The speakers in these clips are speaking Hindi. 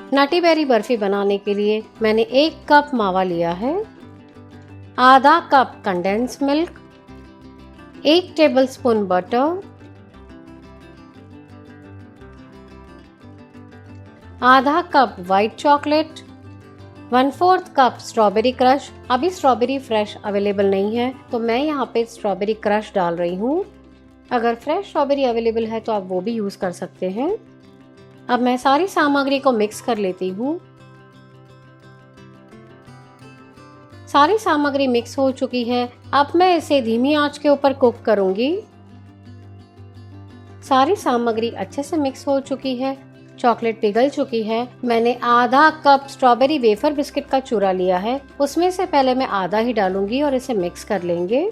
नटी बेरी बर्फी बनाने के लिए मैंने 1 कप मावा लिया है, आधा cup condense milk, 1 tablespoon butter, आधा cup white chocolate, 1/4 cup strawberry crush. अभी स्ट्रॉबेरी फ्रेश अवेलेबल नहीं है तो मैं यहाँ पे स्ट्रॉबेरी क्रश डाल रही हूँ। अगर फ्रेश स्ट्रॉबेरी अवेलेबल है तो आप वो भी यूज़ कर सकते हैं। अब मैं सारी सामग्री को मिक्स कर लेती हूँ। सारी सामग्री मिक्स हो चुकी है। अब मैं इसे धीमी आंच के ऊपर कुक करूंगी। सारी सामग्री अच्छे से मिक्स हो चुकी है, चॉकलेट पिघल चुकी है। मैंने आधा कप स्ट्रॉबेरी वेफर बिस्किट का चूरा लिया है, उसमें से पहले मैं आधा ही डालूंगी और इसे मिक्स कर लेंगे।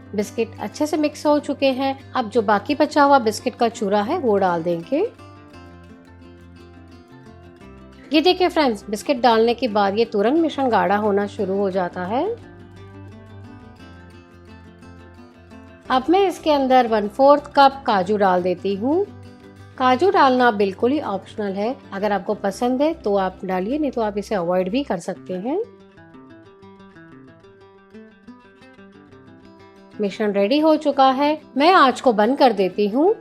बिस्किट अच्छे से मिक्स हो चुके हैं। अब जो बाकी बचा हुआ बिस्किट का चूरा है वो डाल देंगे। ये देखिए फ्रेंड्स, बिस्किट डालने के बाद ये तुरंत मिश्रण गाढ़ा होना शुरू हो जाता है। अब मैं इसके अंदर 1/4 कप काजू डाल देती हूँ। काजू डालना बिल्कुल ही ऑप्शनल है, अगर आपको पसंद है तो आप डालिए, नहीं तो आप इसे अवॉइड भी कर सकते हैं। मिश्रण रेडी हो चुका है, मैं आंच को बंद कर देती हूँ।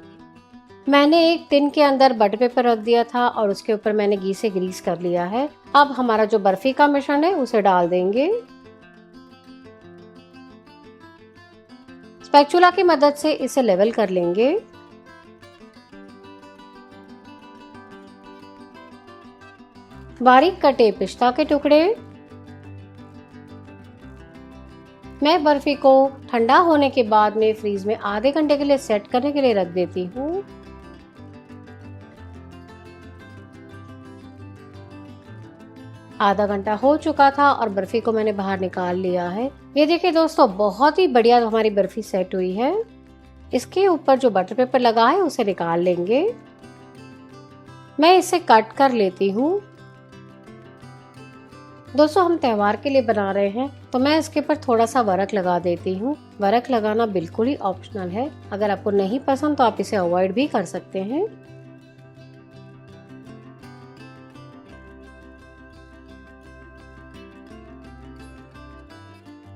मैंने एक टिन के अंदर बटर पेपर रख दिया था और उसके ऊपर मैंने घी से ग्रीस कर लिया है। अब हमारा जो बर्फी का मिश्रण है उसे डाल देंगे। स्पैचुला की मदद से इसे लेवल कर लेंगे। बारीक कटे पिस्ता के टुकड़े। मैं बर्फी को ठंडा होने के बाद में फ्रीज में आधे घंटे के लिए सेट करने के लिए रख देती हूँ। आधा घंटा हो चुका था और बर्फी को मैंने बाहर निकाल लिया है। ये देखिए दोस्तों, बहुत ही बढ़िया हमारी बर्फी सेट हुई है। इसके ऊपर जो बटर पेपर लगा है उसे निकाल लेंगे। मैं इसे कट कर लेती हूँ। दोस्तों, हम त्योहार के लिए बना रहे हैं तो मैं इसके ऊपर थोड़ा सा वर्क लगा देती हूँ। वर्क लगाना बिल्कुल ही ऑप्शनल है, अगर आपको नहीं पसंद तो आप इसे अवॉइड भी कर सकते हैं।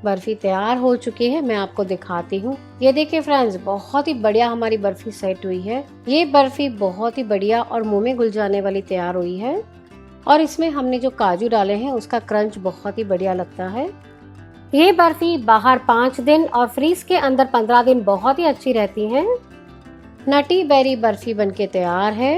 बर्फी तैयार हो चुकी है, मैं आपको दिखाती हूँ। ये देखिए फ्रेंड्स, बहुत ही बढ़िया हमारी बर्फी सेट हुई है। ये बर्फी बहुत ही बढ़िया और मुंह में घुल जाने वाली तैयार हुई है। और इसमें हमने जो काजू डाले हैं उसका क्रंच बहुत ही बढ़िया लगता है। ये बर्फी बाहर 5 दिन और फ्रीज के अंदर 15 दिन बहुत ही अच्छी रहती है। नटी बेरी बर्फी बनके तैयार है।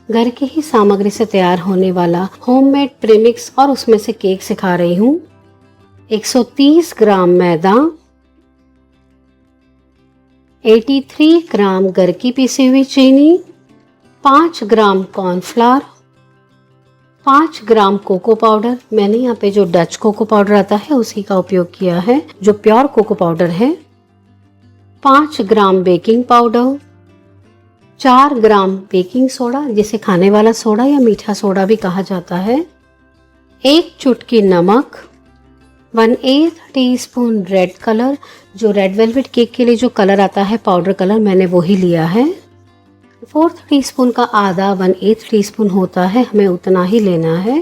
घर की ही सामग्री से तैयार होने वाला होममेड प्रीमिक्स और उसमें से केक सिखा रही हूँ। 130 ग्राम मैदा, 83 ग्राम घर की पीसी हुई चीनी, 5 ग्राम कॉर्नफ्लावर, 5 ग्राम कोको पाउडर। मैंने यहाँ पे जो डच कोको पाउडर आता है उसी का उपयोग किया है, जो प्योर कोको पाउडर है। 5 ग्राम बेकिंग पाउडर, 4 ग्राम बेकिंग सोडा, जिसे खाने वाला सोडा या मीठा सोडा भी कहा जाता है, 1 चुटकी नमक, 1/8 टीस्पून रेड कलर, जो रेड वेलवेट केक के लिए जो कलर आता है पाउडर कलर, मैंने वो ही लिया है। 4 टीस्पून का आधा 1/8 टीस्पून होता है, हमें उतना ही लेना है।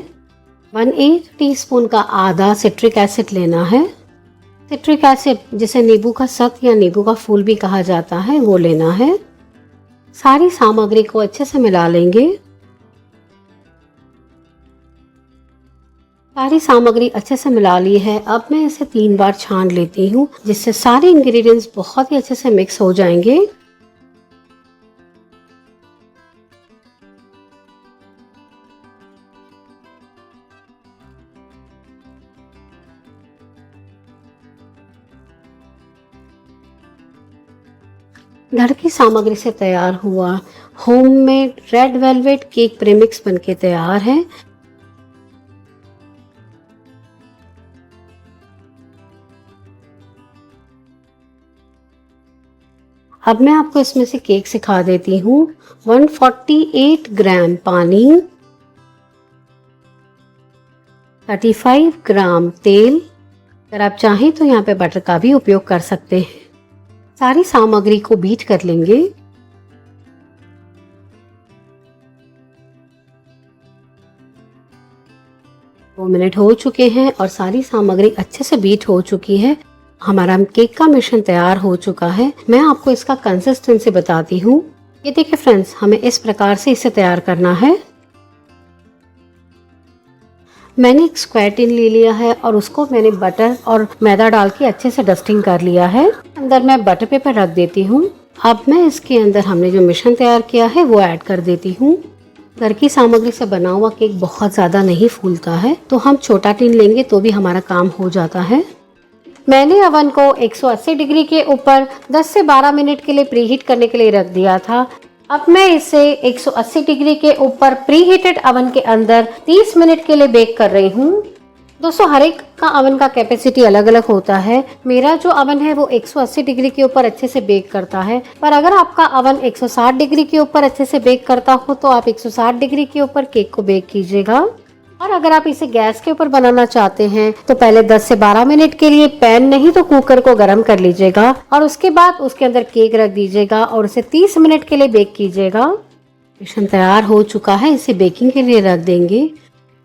1/8 टीस्पून का आधा सिट्रिक एसिड लेना है। सिट्रिक एसिड जिसे नींबू का सत या नींबू का फूल भी कहा जाता है, वो लेना है। सारी सामग्री को अच्छे से मिला लेंगे। सारी सामग्री अच्छे से मिला ली है। अब मैं इसे 3 बार छान लेती हूँ, जिससे सारे इंग्रेडिएंट्स बहुत ही अच्छे से मिक्स हो जाएंगे। घर की सामग्री से तैयार हुआ homemade red velvet cake premix बनके तैयार है। अब मैं आपको इसमें से केक सिखा देती हूँ। 148 ग्राम पानी, 35 ग्राम तेल, अगर आप चाहें तो यहाँ पे बटर का भी उपयोग कर सकते हैं। सारी सामग्री को बीट कर लेंगे। दो मिनट हो चुके हैं और सारी सामग्री अच्छे से बीट हो चुकी है। हमारा केक का मिश्रण तैयार हो चुका है। मैं आपको इसका कंसिस्टेंसी बताती हूँ। ये देखिए फ्रेंड्स, हमें इस प्रकार से इसे तैयार करना है। मैंने एक स्क्वायर टिन ले लिया है और उसको मैंने बटर और मैदा डाल के अच्छे से डस्टिंग कर लिया है। अंदर मैं बटर पेपर रख देती हूँ। अब मैं इसके अंदर हमने जो मिश्रण तैयार किया है वो ऐड कर देती हूँ। घर की सामग्री से बना हुआ केक बहुत ज्यादा नहीं फूलता है, तो हम छोटा टिन लेंगे तो भी हमारा काम हो जाता है। मैंने अवन को 180 डिग्री के ऊपर 10 से 12 मिनट के लिए प्रीहीट करने के लिए रख दिया था। अब मैं इसे 180 डिग्री के ऊपर प्रीहीटेड अवन के अंदर 30 मिनट के लिए बेक कर रही हूँ। दोस्तों, हर एक का अवन का कैपेसिटी अलग अलग होता है। मेरा जो अवन है वो 180 डिग्री के ऊपर अच्छे से बेक करता है, पर अगर आपका अवन 160 डिग्री के ऊपर अच्छे से बेक करता हो तो आप 160 डिग्री के ऊपर केक को बेक कीजिएगा। और अगर आप इसे गैस के ऊपर बनाना चाहते हैं तो पहले 10 से 12 मिनट के लिए पैन नहीं तो कुकर को गर्म कर लीजिएगा और उसके बाद उसके अंदर केक रख दीजिएगा और उसे 30 मिनट के लिए बेक कीजिएगा। मिश्रण तैयार हो चुका है, इसे बेकिंग के लिए रख देंगे।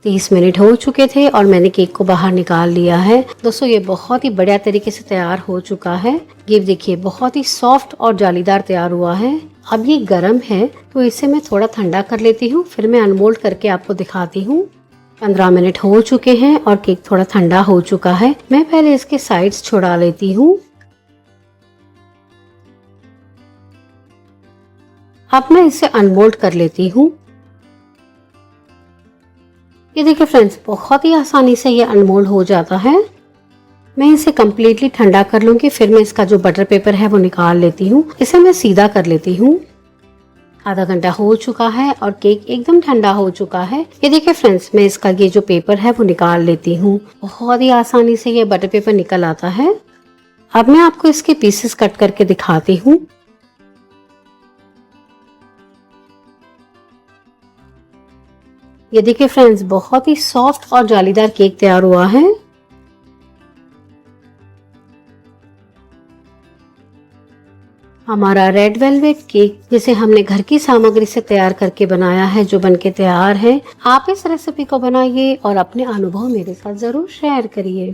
30 मिनट हो चुके थे और मैंने केक को बाहर निकाल लिया है। दोस्तों, ये बहुत ही बढ़िया तरीके से तैयार हो चुका है। ये देखिए, बहुत ही सॉफ्ट और जालीदार तैयार हुआ है। अब ये गर्म है तो इसे मैं थोड़ा ठंडा कर लेती हूँ, फिर मैं अनमोल्ड करके आपको दिखाती हूँ। 15 मिनट हो चुके हैं और केक थोड़ा ठंडा हो चुका है। मैं पहले इसके साइड्स छुड़ा लेती हूँ। अब मैं इसे अनमोल्ड कर लेती हूँ। ये देखिए फ्रेंड्स, बहुत ही आसानी से ये अनमोल्ड हो जाता है। मैं इसे कम्प्लीटली ठंडा कर लूंगी, फिर मैं इसका जो बटर पेपर है वो निकाल लेती हूँ। इसे मैं सीधा कर लेती हूँ। आधा घंटा हो चुका है और केक एकदम ठंडा हो चुका है। ये देखिए फ्रेंड्स, मैं इसका ये जो पेपर है वो निकाल लेती हूँ। बहुत ही आसानी से ये बटर पेपर निकल आता है। अब मैं आपको इसके पीसेस कट करके दिखाती हूँ। ये देखिए फ्रेंड्स, बहुत ही सॉफ्ट और जालीदार केक तैयार हुआ है। हमारा रेड वेलवेट केक जिसे हमने घर की सामग्री से तैयार करके बनाया है, जो बनके तैयार है। आप इस रेसिपी को बनाइए और अपने अनुभव मेरे साथ जरूर शेयर करिए।